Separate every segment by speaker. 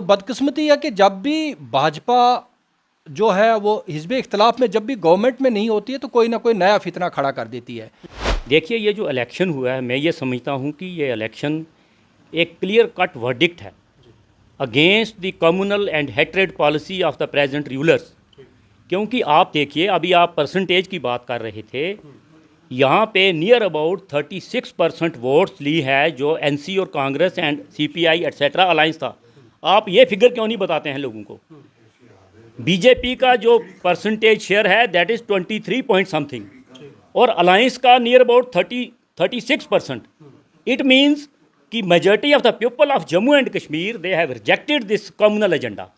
Speaker 1: बदकिस्मती है कि जब भी भाजपा जो है वो हिज़्ब इख्तिलाफ में जब भी गवर्नमेंट में नहीं होती है तो कोई ना कोई नया फितना खड़ा कर देती है।
Speaker 2: देखिए, ये जो इलेक्शन हुआ है, मैं ये समझता हूँ कि ये इलेक्शन एक क्लियर कट वर्डिक्ट है against the communal and hatred policy of the present rulers. क्योंकि आप देखिए, अभी आप परसेंटेज की बात कर रहे थे, यहाँ पे नियर अबाउट 36% वोट्स ली है जो एनसी और Congress and CPI etcetera alliance था। आप ये फिगर क्यों नहीं बताते हैं लोगों को? बीजेपी का जो परसेंटेज शेयर है दैट इज़ 23 पॉइंट समथिंग और अलायंस का नियर अबाउट 36%। इट मीन्स कि majority of the people of Jammu and Kashmir they have rejected this communal agenda.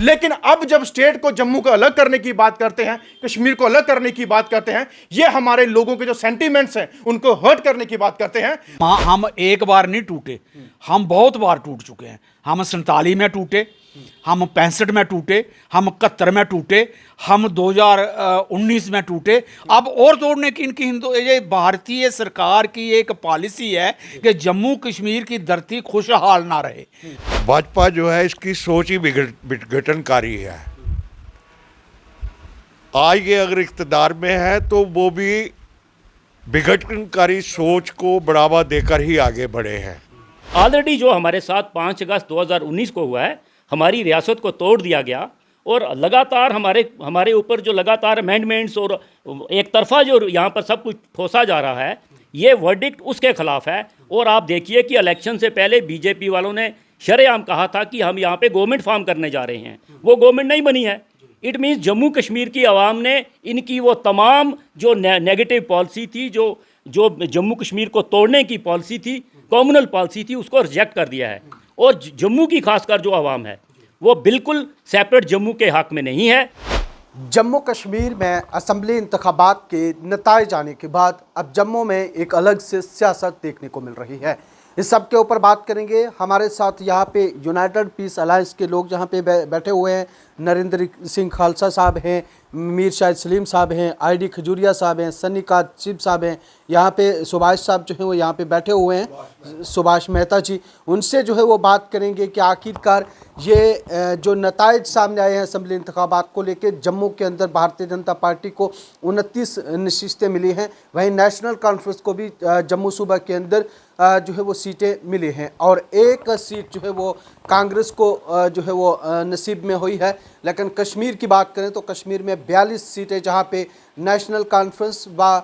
Speaker 3: लेकिन अब जब स्टेट को जम्मू को अलग करने की बात करते हैं, कश्मीर को अलग करने की बात करते हैं, ये हमारे लोगों के जो सेंटीमेंट्स हैं उनको हर्ट करने की बात करते हैं।
Speaker 4: हम एक बार नहीं टूटे, हम बहुत बार टूट चुके हैं। हम 47 में टूटे, हम 65 में टूटे, हम 71 में टूटे, हम 2019 में टूटे। अब और तोड़ने की इनकी ये भारतीय सरकार की एक पॉलिसी है कि जम्मू कश्मीर की धरती खुशहाल ना रहे।
Speaker 5: भाजपा जो है इसकी सोच ही विघटनकारी है। आज ये अगर इख्तिदार में है तो वो भी विघटनकारी सोच को बढ़ावा देकर ही आगे बढ़े हैं।
Speaker 2: ऑलरेडी जो हमारे साथ 5 अगस्त 2019 को हुआ है, हमारी रियासत को तोड़ दिया गया और लगातार हमारे ऊपर जो लगातार अमेंडमेंट्स और एक तरफा जो यहाँ पर सब कुछ ठोसा जा रहा है, ये वर्डिक्ट उसके खिलाफ है। और आप देखिए कि इलेक्शन से पहले बीजेपी वालों ने शरेआम कहा था कि हम यहाँ पे गवर्नमेंट फॉर्म करने जा रहे हैं, वो गवर्नमेंट नहीं बनी है। इट मीन्स जम्मू कश्मीर की आवाम ने इनकी वो तमाम जो नेगेटिव पॉलिसी थी, जो जम्मू कश्मीर को तोड़ने की पॉलिसी थी, कम्युनल पॉलिसी थी, उसको रिजेक्ट कर दिया है। और जम्मू की खासकर जो आवाम है वो बिल्कुल सेपरेट जम्मू के हक में नहीं है।
Speaker 6: जम्मू कश्मीर में असम्बली इंतखाबात के नताइज आने के बाद अब जम्मू में एक अलग से सियासत देखने को मिल रही है। इस सब के ऊपर बात करेंगे। हमारे साथ यहाँ पे यूनाइटेड पीस अलायंस के लोग जहाँ पे बैठे हुए हैं। नरेंद्र सिंह खालसा साहब हैं, मीर शाहिद सलीम साहब हैं, आईडी खजूरिया साहब हैं, सन्नी कासिम साहब हैं, यहाँ पे सुभाष साहब जो हैं वो यहाँ पे बैठे हुए हैं, सुभाष मेहता जी। उनसे जो है वो बात करेंगे कि आखिरकार ये जो नताइज सामने आए हैं असम्बली इंतखाबात को लेके, जम्मू के अंदर भारतीय जनता पार्टी को 29 नशिस्तें मिली हैं, वहीं नेशनल कॉन्फ्रेंस को भी जम्मू सूबा के अंदर जो है वो सीटें मिली हैं और एक सीट जो है वो कांग्रेस को जो है वो नसीब में हुई है। लेकिन कश्मीर की बात करें तो कश्मीर में 42 सीटें जहां पे नेशनल कॉन्फ्रेंस व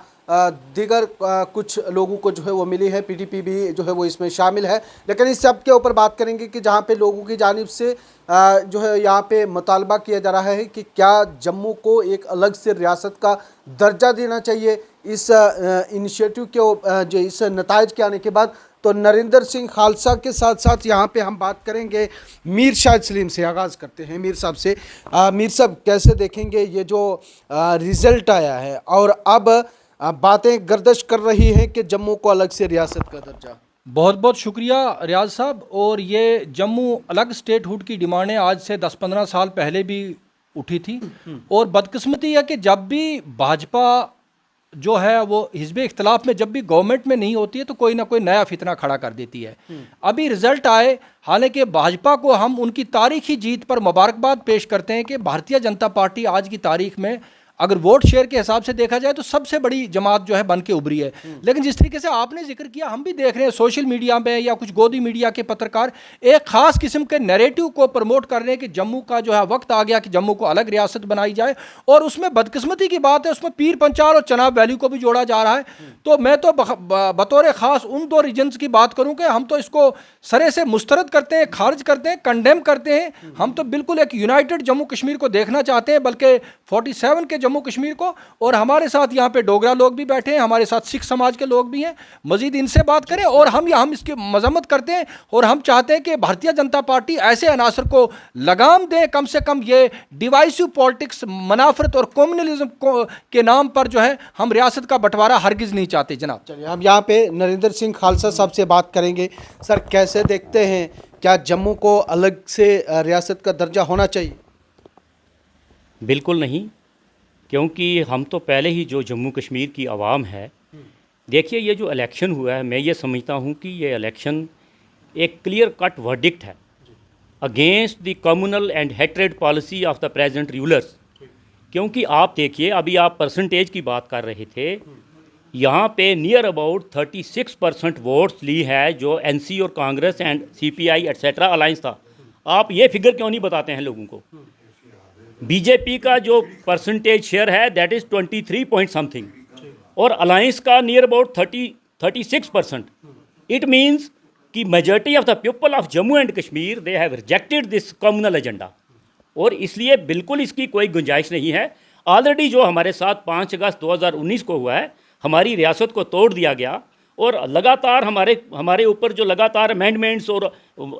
Speaker 6: दीगर कुछ लोगों को जो है वो मिली है, पीडीपी भी जो है वो इसमें शामिल है। लेकिन इस सब के ऊपर बात करेंगे कि जहां पे लोगों की जानिब से जो है यहाँ पे मुतालबा किया जा रहा है कि क्या जम्मू को एक अलग से रियासत का दर्जा देना चाहिए इस इनिशिएटिव के जो इस नताइज के आने के बाद। तो नरेंद्र सिंह खालसा के साथ साथ यहाँ पे हम बात करेंगे मीर शाहिद सलीम से। आगाज़ करते हैं मीर साहब से। मीर साहब, कैसे देखेंगे ये जो रिज़ल्ट आया है और अब बातें गर्दिश कर रही हैं कि जम्मू को अलग से रियासत का दर्जा?
Speaker 1: बहुत बहुत शुक्रिया रियाज साहब। और ये जम्मू अलग स्टेटहुड की डिमांडें आज से 10-15 साल पहले भी उठी थी। और बदकिस्मती है कि जब भी भाजपा जो है वो हिज़्ब इख्तिलाफ में जब भी गवर्नमेंट में नहीं होती है तो कोई ना कोई नया फितना खड़ा कर देती है। अभी रिजल्ट आए, हालांकि भाजपा को हम उनकी तारीखी जीत पर मुबारकबाद पेश करते हैं कि भारतीय जनता पार्टी आज की तारीख में अगर वोट शेयर के हिसाब से देखा जाए तो सबसे बड़ी जमात जो है बन के उभरी है। लेकिन जिस तरीके से आपने जिक्र किया, हम भी देख रहे हैं सोशल मीडिया में या कुछ गोदी मीडिया के पत्रकार एक खास किस्म के नैरेटिव को प्रमोट कर रहे हैं कि जम्मू का जो है वक्त आ गया कि जम्मू को अलग रियासत बनाई जाए। और उसमें बदकिस्मती की बात है, उसमें पीर पंचाल और चनाब वैली को भी जोड़ा जा रहा है। तो मैं तो बतौर ख़ास उन 2 रीजन्स की बात करूँ कि हम तो इसको सरे से मुस्तरद करते हैं, खारिज करते हैं, कंडेम करते हैं। हम तो बिल्कुल एक यूनाइटेड जम्मू कश्मीर को देखना चाहते हैं, बल्कि 47 के जम्मू कश्मीर को। और हमारे साथ यहाँ पे डोगरा लोग भी बैठे हैं, हमारे साथ सिख समाज के लोग भी हैं। मजीद इनसे बात करें और हम इसकी मजम्मत करते हैं और हम चाहते हैं कि भारतीय जनता पार्टी ऐसे अनासर को लगाम दे। कम से कम ये डिवाइसिव पॉलिटिक्स, मनाफरत और कम्युनलिज्म के नाम पर जो है हम रियासत का बंटवारा हरगिज़ नहीं चाहते। जनाब,
Speaker 6: चलिए हम यहाँ पे नरेंद्र सिंह खालसा साहब से बात करेंगे। सर, कैसे देखते हैं, क्या जम्मू को अलग से रियासत का दर्जा होना चाहिए?
Speaker 2: बिल्कुल नहीं, क्योंकि हम तो पहले ही जो जम्मू कश्मीर की आवाम है, देखिए ये जो इलेक्शन हुआ है, मैं ये समझता हूँ कि ये इलेक्शन एक क्लियर कट वर्डिक्ट है against the communal and hatred policy of the present rulers. क्योंकि आप देखिए, अभी आप परसेंटेज की बात कर रहे थे, यहाँ पे नियर अबाउट 36% वोट्स ली है जो एनसी और Congress and CPI etcetera alliance था। आप ये फिगर क्यों नहीं बताते हैं लोगों को? बीजेपी का जो परसेंटेज शेयर है दैट इज़ 23 पॉइंट समथिंग और अलायंस का नियर अबाउट 36%। इट मीन्स कि majority of the people of Jammu and Kashmir they have rejected this communal agenda और इसलिए बिल्कुल इसकी कोई गुंजाइश नहीं है। ऑलरेडी जो हमारे साथ 5 अगस्त 2019 को हुआ है, हमारी रियासत को तोड़ दिया गया और लगातार हमारे ऊपर जो लगातार अमेंडमेंट्स और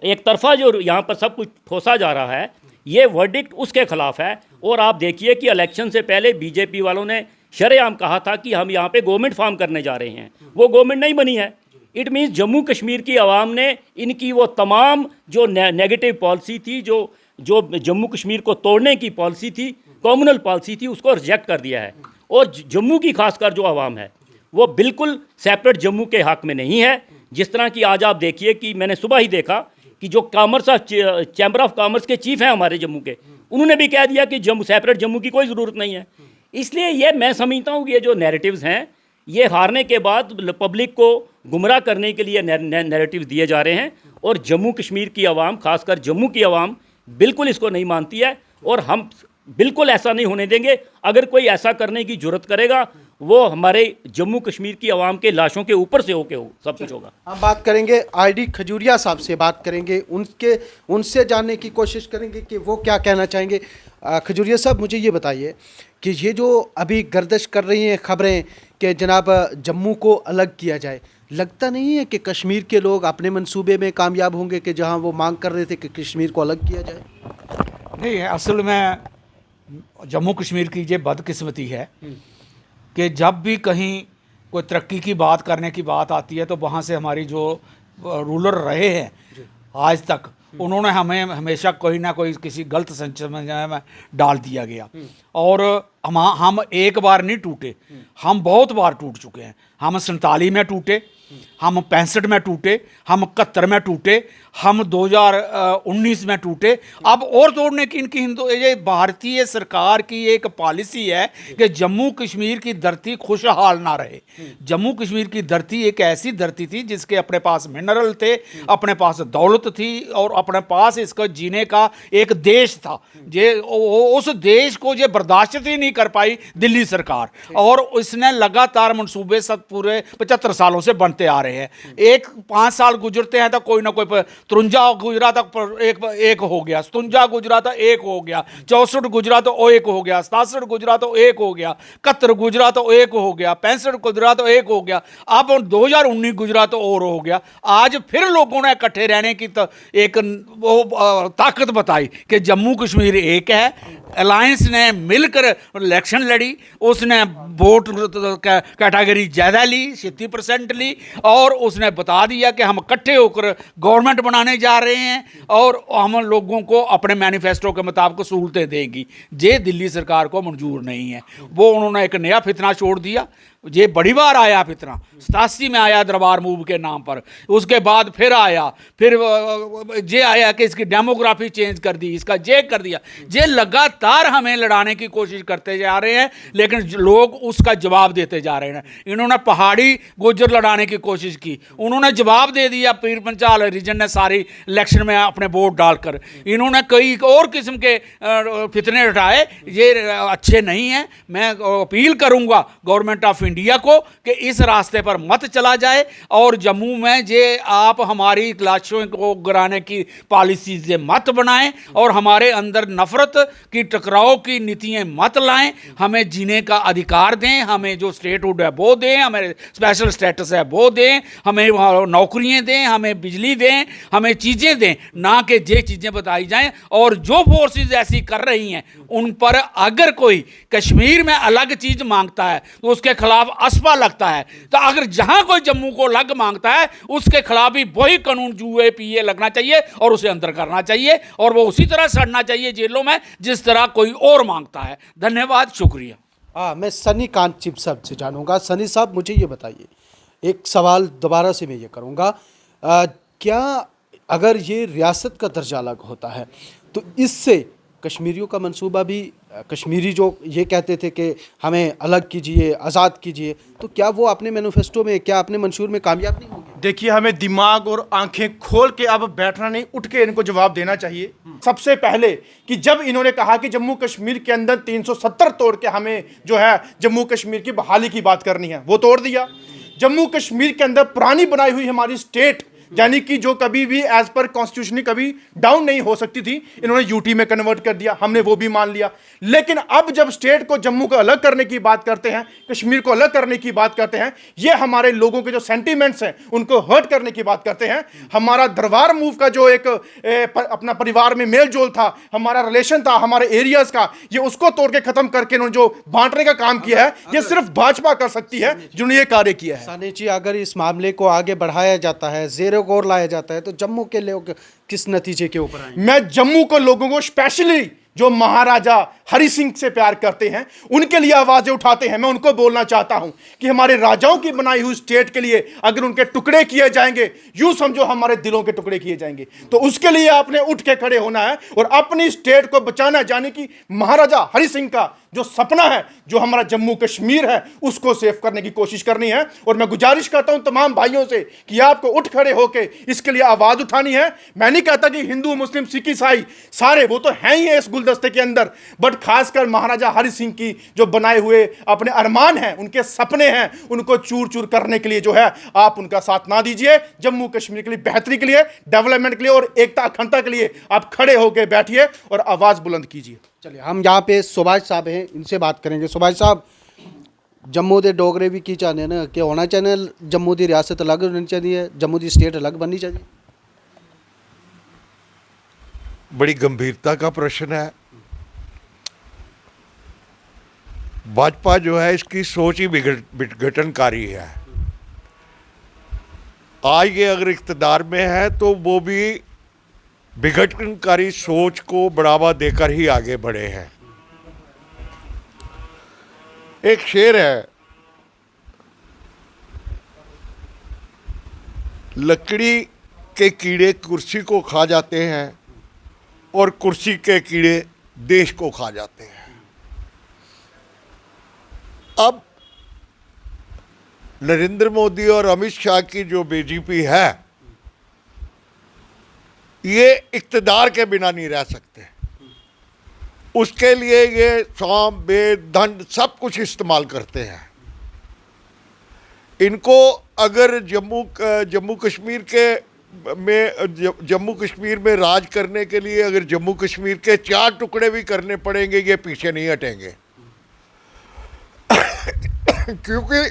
Speaker 2: एक तरफा जो यहाँ पर सब कुछ ठोसा जा रहा है, ये वर्डिक्ट उसके खिलाफ है। और आप देखिए कि इलेक्शन से पहले बीजेपी वालों ने शरेआम कहा था कि हम यहाँ पे गवर्नमेंट फॉर्म करने जा रहे हैं, वो गवर्नमेंट नहीं बनी है। इट मीन्स जम्मू कश्मीर की आवाम ने इनकी वो तमाम जो नेगेटिव पॉलिसी थी, जो जम्मू कश्मीर को तोड़ने की पॉलिसी थी, कम्युनल पॉलिसी थी, उसको रिजेक्ट कर दिया है। और जम्मू की खासकर जो आवाम है वो बिल्कुल सेपरेट जम्मू के हक में नहीं है। जिस तरह की आज आप देखिए कि मैंने सुबह ही देखा कि जो चैम्बर ऑफ कॉमर्स के चीफ हैं हमारे जम्मू के, उन्होंने भी कह दिया कि सेपरेट जम्मू की कोई ज़रूरत नहीं है। इसलिए ये मैं समझता हूँ कि ये जो नैरेटिव्स हैं, ये हारने के बाद पब्लिक को गुमराह करने के लिए नैरेटिव्स दिए जा रहे हैं और जम्मू कश्मीर की आवाम, खासकर जम्मू की आवाम बिल्कुल इसको नहीं मानती है और हम बिल्कुल ऐसा नहीं होने देंगे। अगर कोई ऐसा करने की जुर्रत करेगा, वो हमारे जम्मू कश्मीर की आवाम के लाशों के ऊपर से होके सब कुछ होगा।
Speaker 6: हम बात करेंगे आईडी खजूरिया साहब से, बात करेंगे उनसे जानने की कोशिश करेंगे कि वो क्या कहना चाहेंगे। खजूरिया साहब, मुझे ये बताइए कि ये जो अभी गर्दिश कर रही हैं खबरें कि जनाब जम्मू को अलग किया जाए, लगता नहीं है कि कश्मीर के लोग अपने मंसूबे में कामयाब होंगे कि जहां वो मांग कर रहे थे कि कश्मीर को अलग किया जाए?
Speaker 4: नहीं, असल में जम्मू कश्मीर की ये बदकिस्मती है कि जब भी कहीं कोई तरक्की की बात करने की बात आती है तो वहाँ से हमारी जो रूलर रहे हैं आज तक, उन्होंने हमें हमेशा कोई ना कोई किसी गलत संचय में डाल दिया गया। और हम एक बार नहीं टूटे, हम बहुत बार टूट चुके हैं। हम 47 में टूटे, हम 65 में टूटे, हम 71 में टूटे, हम 2019 में टूटे। अब और तोड़ने की इनकी ये भारतीय सरकार की एक पॉलिसी है कि जम्मू कश्मीर की धरती खुशहाल ना रहे। जम्मू कश्मीर की धरती एक ऐसी धरती थी जिसके अपने पास मिनरल थे, अपने पास दौलत थी और अपने पास इसका जीने का एक देश था। ये उस देश को ये बर्दाश्त ही नहीं कर पाई दिल्ली सरकार, और इसने लगातार मंसूबे सब पूरे 75 सालों से बनते आ रहे हैं। 5 साल गुजरते हैं तो कोई ना कोई 53 गुजरा तक एक हो गया, 57 गुजरा तो एक हो गया, 64 गुजरा तो एक हो गया, 67 गुजरा तो एक हो गया, 71 गुजरा तो एक हो गया, 65 गुजरा तो एक हो गया, अब 2019 गुजरा तो और हो गया। आज फिर लोगों ने इकट्ठे रहने की एक ताकत बताई कि जम्मू कश्मीर एक है। अलायंस ने मिलकर इलेक्शन लड़ी, उसने वोट कैटेगरी ज़्यादा ली, 36% ली, और उसने बता दिया कि हम इकट्ठे होकर गवर्नमेंट बनाने जा रहे हैं और हम लोगों को अपने मैनिफेस्टो के मुताबिक सहूलतें देंगी। ये दिल्ली सरकार को मंजूर नहीं है। वो उन्होंने एक नया फितना छोड़ दिया। ये बड़ी बार आया फितना, 87 में आया दरबार मूव के नाम पर, उसके बाद फिर आया, फिर ये आया कि इसकी डेमोग्राफी चेंज कर दी, इसका ये कर दिया। ये लगातार हमें लड़ाने की कोशिश करते जा रहे हैं, लेकिन लोग उसका जवाब देते जा रहे हैं। इन्होंने पहाड़ी गुज्जर लड़ाने की कोशिश की, उन्होंने जवाब दे दिया पीर पंचाल रीजन ने सारी इलेक्शन में अपने वोट डालकर। इन्होंने कई और किस्म के फितने उठाए, ये अच्छे नहीं हैं। मैं अपील करूंगा गवर्नमेंट ऑफ इंडिया को कि इस रास्ते पर मत चला जाए और जम्मू में जे आप हमारी लाशों को गिराने की पॉलिसी से मत बनाएं और हमारे अंदर नफरत की टकराव की नीतियां मत लाएं। हमें जीने का अधिकार दें, हमें जो स्टेटहुड है वो दें, हमें स्पेशल स्टेटस है वो दें, हमें नौकरियां दें, हमें बिजली दें, हमें चीज़ें दें, ना कि ये चीज़ें बताई जाएं। और जो फोर्सेस ऐसी कर रही हैं उन पर अगर कोई कश्मीर में अलग चीज़ मांगता है तो उसके खिलाफ असपा लगता है। तो अगर जहां कोई जम्मू को अलग मांगता है उसके खिलाफ भी वही कानून UAPA लगना चाहिए और उसे अंदर करना चाहिए और वो उसी तरह सड़ना चाहिए जेलों में जिस तरह कोई और मांगता है। धन्यवाद, शुक्रिया।
Speaker 6: मैं सनी कांत चिप साहब से जानूंगा। सनी साहब, मुझे ये बताइए, एक सवाल दोबारा से मैं ये करूंगा, क्या अगर ये रियासत का दर्जा अलग होता है तो इससे कश्मीरियों का मंसूबा भी, कश्मीरी जो ये कहते थे कि हमें अलग कीजिए, आज़ाद कीजिए, तो क्या वो अपने मैनिफेस्टो में, क्या अपने मंशूर में कामयाब नहीं होंगे?
Speaker 3: देखिए, हमें दिमाग और आंखें खोल के अब बैठना नहीं, उठ के इनको जवाब देना चाहिए। सबसे पहले कि जब इन्होंने कहा कि जम्मू कश्मीर के अंदर 370 तोड़ के हमें जो है जम्मू कश्मीर की बहाली की बात करनी है, वो तोड़ दिया। जम्मू कश्मीर के अंदर पुरानी बनाई हुई हमारी स्टेट, यानी कि जो कभी भी एज पर कॉन्स्टिट्यूशन कभी डाउन नहीं हो सकती थी, इन्होंने यूटी में कन्वर्ट कर दिया, हमने वो भी मान लिया। लेकिन अब जब स्टेट को जम्मू को अलग करने की बात करते हैं, कश्मीर को अलग करने की बात करते हैं, ये हमारे लोगों के जो सेंटीमेंट्स हैं उनको हर्ट करने की बात करते हैं। हमारा दरबार मूव का जो एक अपना परिवार में मेल जोल था, हमारा रिलेशन था, हमारे एरियाज का, ये उसको तोड़ के खत्म करके इन्होंने जो बांटने का काम किया है, ये सिर्फ भाजपा कर सकती है जिन्होंने ये कार्य किया है।
Speaker 6: सानी जी, अगर इस मामले को आगे बढ़ाया जाता है, ज़ेरो गौर लाया जाता है, तो जम्मू के लोग किस नतीजे के ऊपर आएंगे?
Speaker 3: मैं जम्मू को लोगों को स्पेशली जो महाराजा हरि सिंह से प्यार करते हैं उनके लिए आवाजें उठाते हैं। मैं उनको बोलना चाहता हूं कि हमारे राजाओं की बनाई हुई स्टेट के लिए अगर उनके टुकड़े किए जाएंगे, यूं समझो हमारे दिलों के टुकड़े किए जाएंगे, तो उसके लिए आपने उठ के खड़े होना है और अपनी स्टेट को बचाना, जाने की महाराजा हरि सिंह का जो सपना है, जो हमारा जम्मू कश्मीर है, उसको सेव करने की कोशिश करनी है। और मैं गुजारिश करता हूं तमाम भाइयों से कि आपको उठ खड़े होकर इसके लिए आवाज उठानी है। मैं नहीं कहता कि हिंदू, मुस्लिम, सिख, ईसाई सारे वो तो हैं ही है इस गुलदस्ते के अंदर, बट खासकर महाराजा हरि सिंह की जो बनाए हुए अपने अरमान हैं, उनके सपने हैं, उनको चूर चूर करने के लिए जो है आप उनका साथ ना दीजिए। जम्मू कश्मीर के लिए बेहतरी के लिए, डेवलपमेंट के लिए और एकता अखंडता के लिए आप खड़े होकर बैठिए और आवाज बुलंद कीजिए।
Speaker 6: चलिए, हम यहाँ पे सुभाष साहब हैं, इनसे बात करेंगे। सुभाष साहब, जम्मू के डोगरे भी की चाहते हैं ना कि होना चाहिए जम्मू की रियासत अलग होनी चाहिए, जम्मू की स्टेट अलग बननी चाहिए?
Speaker 5: बड़ी गंभीरता का प्रश्न है। भाजपा जो है इसकी सोच ही विघटनकारी है। आज ये अगर इख्तिदार में है तो वो भी विघटनकारी सोच को बढ़ावा देकर ही आगे बढ़े हैं। एक शेर है, लकड़ी के कीड़े कुर्सी को खा जाते हैं और कुर्सी के कीड़े देश को खा जाते हैं। अब नरेंद्र मोदी और अमित शाह की जो बीजेपी है, ये इख्तिदार के बिना नहीं रह सकते। उसके लिए ये सांप, वेद, दंड सब कुछ इस्तेमाल करते हैं। इनको अगर जम्मू कश्मीर में राज करने के लिए अगर जम्मू कश्मीर के 4 टुकड़े भी करने पड़ेंगे, ये पीछे नहीं हटेंगे। क्योंकि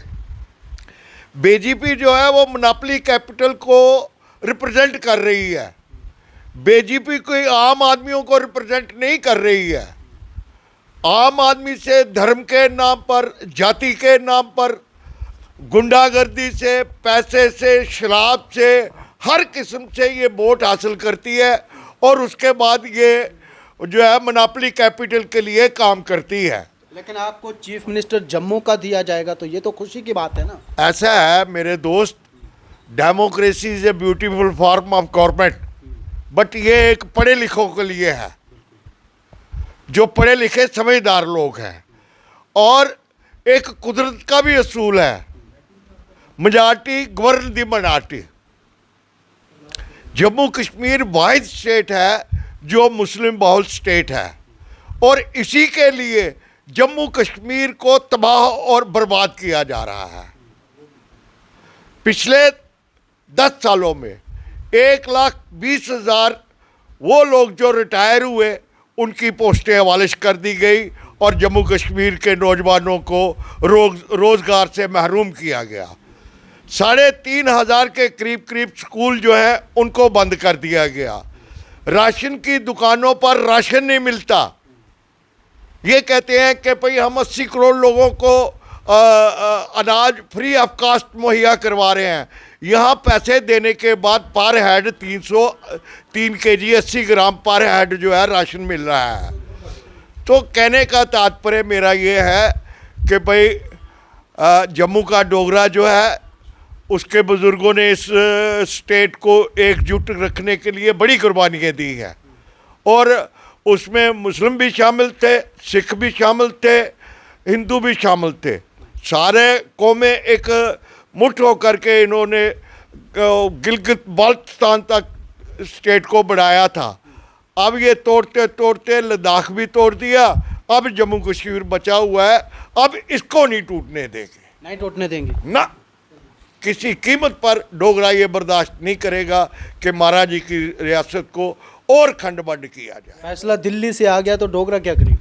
Speaker 5: बीजेपी जो है वो मोनोपोली कैपिटल को रिप्रेजेंट कर रही है। बीजेपी कोई आम आदमियों को रिप्रेजेंट नहीं कर रही है। आम आदमी से धर्म के नाम पर, जाति के नाम पर, गुंडागर्दी से, पैसे से, शराब से, हर किस्म से ये वोट हासिल करती है और उसके बाद ये जो है मोनोपोली कैपिटल के लिए काम करती है।
Speaker 6: लेकिन आपको चीफ मिनिस्टर जम्मू का दिया जाएगा तो ये तो खुशी की बात है ना।
Speaker 5: ऐसा है मेरे दोस्त, democracy is a beautiful form of government, but ये एक पढ़े लिखों के लिए है, जो पढ़े लिखे समझदार लोग हैं। और एक कुदरत का भी असूल है, मेजॉरिटी गवर्न दी माइनॉरिटी। जम्मू कश्मीर वाहिद स्टेट है जो मुस्लिम बहुल स्टेट है और इसी के लिए जम्मू कश्मीर को तबाह और बर्बाद किया जा रहा है। पिछले 10 सालों में 1,20,000 वो लोग जो रिटायर हुए उनकी पोस्टें अबालिश कर दी गई और जम्मू कश्मीर के नौजवानों को रोज़गार से महरूम किया गया। 3,500 के करीब स्कूल जो है उनको बंद कर दिया गया। राशन की दुकानों पर राशन नहीं मिलता। ये कहते हैं कि भाई हम 80 करोड़ लोगों को अनाज फ्री ऑफ कास्ट मुहैया करवा रहे हैं। यहाँ पैसे देने के बाद पर हेड 303 kg 80 ग्राम पर हेड जो है राशन मिल रहा है। तो कहने का तात्पर्य मेरा ये है कि भाई जम्मू का डोगरा जो है उसके बुज़ुर्गों ने इस स्टेट को एकजुट रखने के लिए बड़ी कुर्बानियाँ दी हैं, और उसमें मुस्लिम भी शामिल थे, सिख भी शामिल थे, हिंदू भी शामिल थे। सारे कौमें एक मुठ होकर के इन्होंने गिलगित बाल्टिस्तान तक स्टेट को बढ़ाया था। अब ये तोड़ते तोड़ते लद्दाख भी तोड़ दिया, अब जम्मू कश्मीर बचा हुआ है, अब इसको नहीं टूटने देंगे,
Speaker 6: नहीं टूटने देंगे
Speaker 5: ना किसी कीमत पर। डोगरा ये बर्दाश्त नहीं करेगा कि महाराज जी की रियासत को और खंड बंड किया जाए।
Speaker 6: फैसला दिल्ली से आ गया तो डोगरा क्या करेगा?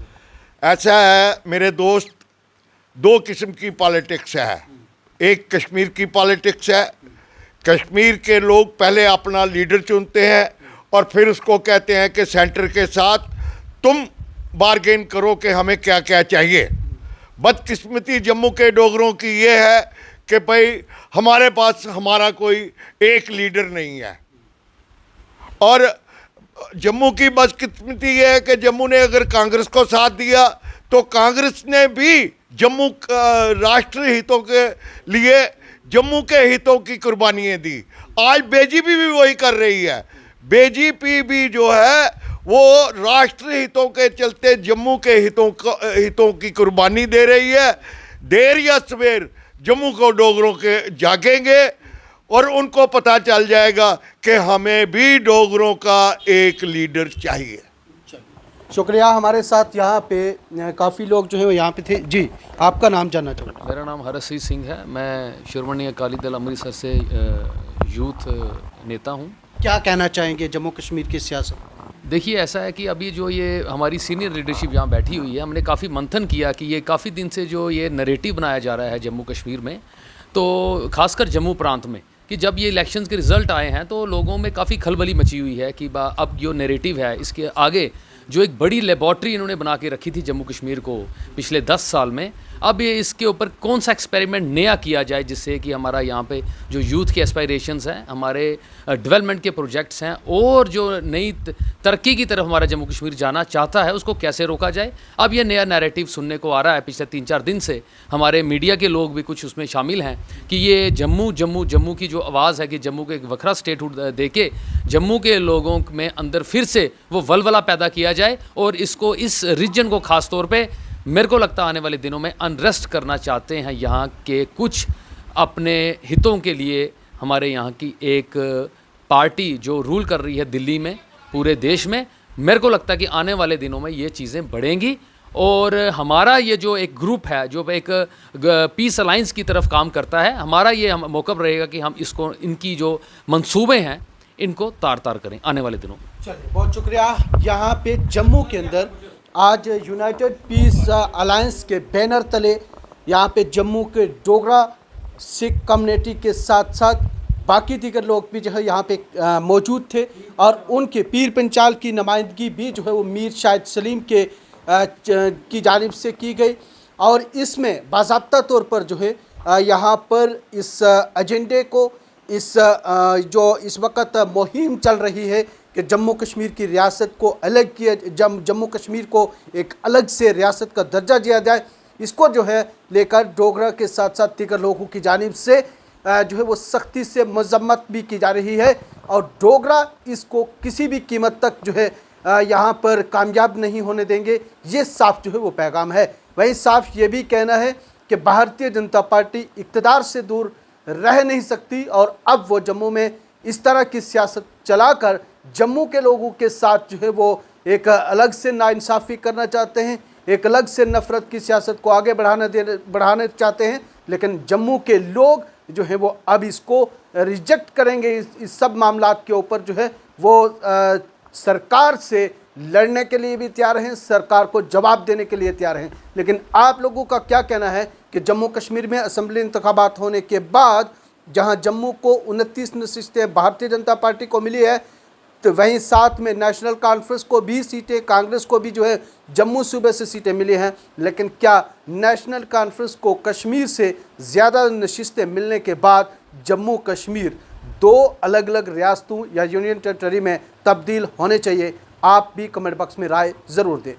Speaker 5: ऐसा है मेरे दोस्त, दो किस्म की पॉलिटिक्स है। एक कश्मीर की पॉलिटिक्स है, कश्मीर के लोग पहले अपना लीडर चुनते हैं और फिर उसको कहते हैं कि सेंटर के साथ तुम बारगेन करो कि हमें क्या क्या चाहिए। बदकिस्मती जम्मू के डोगरों की ये है कि भाई हमारे पास हमारा कोई एक लीडर नहीं है, और जम्मू की बदकिस्मती ये है कि जम्मू ने अगर कांग्रेस को साथ दिया तो कांग्रेस ने भी जम्मू राष्ट्रीय हितों के लिए जम्मू के हितों की कुर्बानियाँ दी। आज बीजेपी भी वही कर रही है। बीजेपी भी जो है वो राष्ट्रीय हितों के चलते जम्मू के हितों की कुर्बानी दे रही है। देर या सवेर जम्मू को डोगरों के जागेंगे और उनको पता चल जाएगा कि हमें भी डोगरों का एक लीडर चाहिए।
Speaker 6: शुक्रिया। हमारे साथ यहाँ पे काफ़ी लोग जो है वो यहाँ पे थे। जी, आपका नाम जानना चाहूँगा।
Speaker 7: मेरा नाम हरसिंह सिंह है। मैं शिरोमणि अकाली दल अमृतसर से यूथ नेता हूँ।
Speaker 6: क्या कहना चाहेंगे जम्मू कश्मीर की सियासत?
Speaker 7: देखिए, ऐसा है कि अभी जो ये हमारी सीनियर लीडरशिप यहाँ बैठी हुई है, हमने काफ़ी मंथन किया कि ये काफ़ी दिन से जो ये नरेटिव बनाया जा रहा है जम्मू कश्मीर में, तो खासकर जम्मू प्रांत में, कि जब ये इलेक्शंस के रिज़ल्ट आए हैं तो लोगों में काफ़ी खलबली मची हुई है कि अब जो नरेटिव है इसके आगे जो एक बड़ी लेबॉर्ट्री इन्होंने बना के रखी थी जम्मू कश्मीर को पिछले 10 साल में, अब ये इसके ऊपर कौन सा एक्सपेरिमेंट नया किया जाए जिससे कि हमारा यहाँ पे जो यूथ के एस्पायरेशंस हैं, हमारे डेवलपमेंट के प्रोजेक्ट्स हैं और जो नई तरक्की की तरफ हमारा जम्मू कश्मीर जाना चाहता है उसको कैसे रोका जाए। अब ये नया नैरेटिव सुनने को आ रहा है पिछले 3-4 दिन से। हमारे मीडिया के लोग भी कुछ उसमें शामिल हैं कि ये जम्मू की जो आवाज़ है कि जम्मू को एक वखरा स्टेटहुड दे के जम्मू के लोगों में अंदर फिर से वो वलवला पैदा किया जाए और इसको इस रीजन को ख़ास तौर पे मेरे को लगता है आने वाले दिनों में अनरेस्ट करना चाहते हैं यहाँ के कुछ अपने हितों के लिए। हमारे यहाँ की एक पार्टी जो रूल कर रही है दिल्ली में, पूरे देश में, मेरे को लगता है कि आने वाले दिनों में ये चीज़ें बढ़ेंगी और हमारा ये जो एक ग्रुप है जो एक पीस अलायंस की तरफ काम करता है, हमारा ये मौक़िफ़ रहेगा कि हम इसको इनकी जो मंसूबे हैं इनको तार तार करें आने वाले दिनों में।
Speaker 6: चलिए, बहुत शुक्रिया। यहाँ पे जम्मू के अंदर आज यूनाइटेड पीस अलायंस के बैनर तले यहाँ पे जम्मू के डोगरा सिख कम्युनिटी के साथ साथ बाकी दीगर लोग भी जो है यहाँ पे मौजूद थे और उनके पीर पंचाल की नुमाइंदगी भी जो है वो मीर शाहिद सलीम के की जानिब से की गई और इसमें बाज़ाब्ता तौर पर जो है यहाँ पर इस एजेंडे को इस जो इस वक्त मुहिम चल रही है कि जम्मू कश्मीर की रियासत को अलग किया, जम्मू कश्मीर को एक अलग से रियासत का दर्जा दिया जाए, इसको जो है लेकर डोगरा के साथ साथ दीगर लोगों की जानिब से जो है वो सख्ती से मजम्मत भी की जा रही है और डोगरा इसको किसी भी कीमत तक जो है यहाँ पर कामयाब नहीं होने देंगे। ये साफ जो है वो पैगाम है। वहीं साफ ये भी कहना है कि भारतीय जनता पार्टी इक़्तिदार से दूर रह नहीं सकती और अब वो जम्मू में इस तरह की सियासत चलाकर जम्मू के लोगों के साथ जो है वो एक अलग से नाइंसाफ़ी करना चाहते हैं, एक अलग से नफ़रत की सियासत को आगे बढ़ाना चाहते हैं। लेकिन जम्मू के लोग जो है वो अब इसको रिजेक्ट करेंगे। इस सब मामलात के ऊपर जो है वो सरकार से लड़ने के लिए भी तैयार हैं, सरकार को जवाब देने के लिए तैयार हैं। लेकिन आप लोगों का क्या कहना है कि जम्मू कश्मीर में असम्बली इंतखाबात होने के बाद जहां जम्मू को 29 नशिस्तें भारतीय जनता पार्टी को मिली है, तो वहीं साथ में नेशनल कॉन्फ्रेंस को भी सीटें, कांग्रेस को भी जो है जम्मू सूबे से सीटें मिली हैं, लेकिन क्या नेशनल कॉन्फ्रेंस को कश्मीर से ज़्यादा नशिस्तें मिलने के बाद जम्मू कश्मीर 2 अलग अलग रियासतों या यूनियन टेरिटरी में तब्दील होने चाहिए? आप भी कमेंट बॉक्स में राय ज़रूर दें।